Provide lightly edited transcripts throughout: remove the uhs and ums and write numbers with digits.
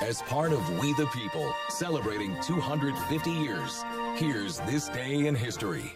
As part of We the People, celebrating 250 years, here's This Day in History.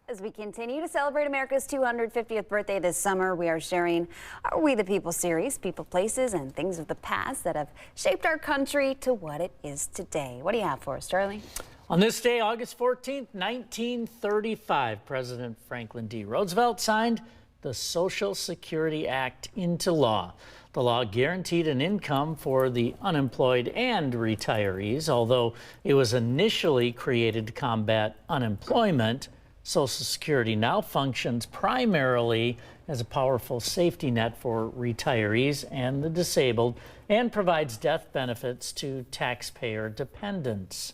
As we continue to celebrate America's 250th birthday this summer, we are sharing our We the People series, people, places, and things of the past that have shaped our country to what it is today. What do you have for us, Charlie? On this day, August 14th, 1935, President Franklin D. Roosevelt signed the Social Security Act into law. The law guaranteed an income for the unemployed and retirees. Although it was initially created to combat unemployment, Social Security now functions primarily as a powerful safety net for retirees and the disabled, and provides death benefits to taxpayer dependents.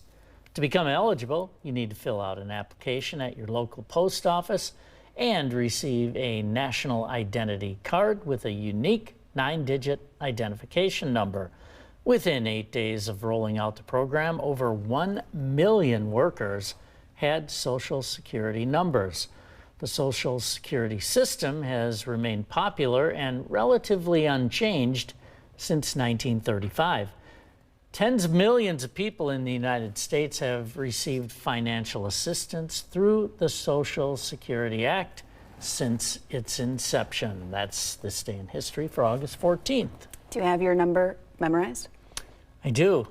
To become eligible, you need to fill out an application at your local post office and receive a national identity card with a unique 9-digit identification number. Within 8 days of rolling out the program, over 1 million workers had Social Security numbers. The Social Security system has remained popular and relatively unchanged since 1935. Tens of millions of people in the United States have received financial assistance through the Social Security Act since its inception. That's This Day in History for August 14th. Do you have your number memorized? I do.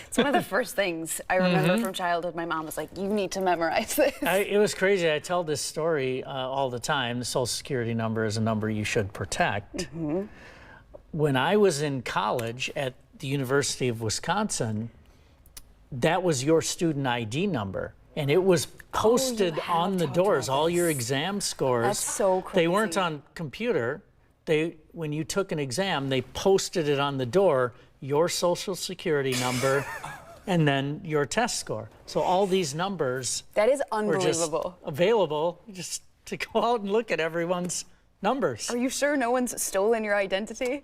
It's one of the first things I remember from childhood. My mom was like, you need to memorize this. It was crazy. I tell this story all the time. The Social Security number is a number you should protect. When I was in college at the University of Wisconsin, that was your student ID number. And it was posted on the doors, all your exam scores. That's so crazy. They weren't on computer. When you took an exam, they posted it on the door, your Social Security number, and then your test score. So all these numbers That is were just unbelievable. available just to go out and look at everyone's numbers. Are you sure no one's stolen your identity?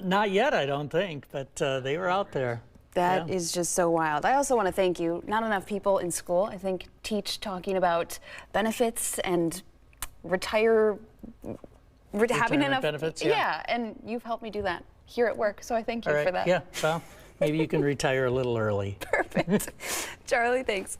Not yet, I don't think, but they were out there. That is just so wild. I also want to thank you. Not enough people in school, I think, teach talking about benefits and having enough benefits. Yeah, and you've helped me do that here at work, so I thank you for that. Yeah, well, maybe you can retire a little early. Perfect. Charlie, thanks.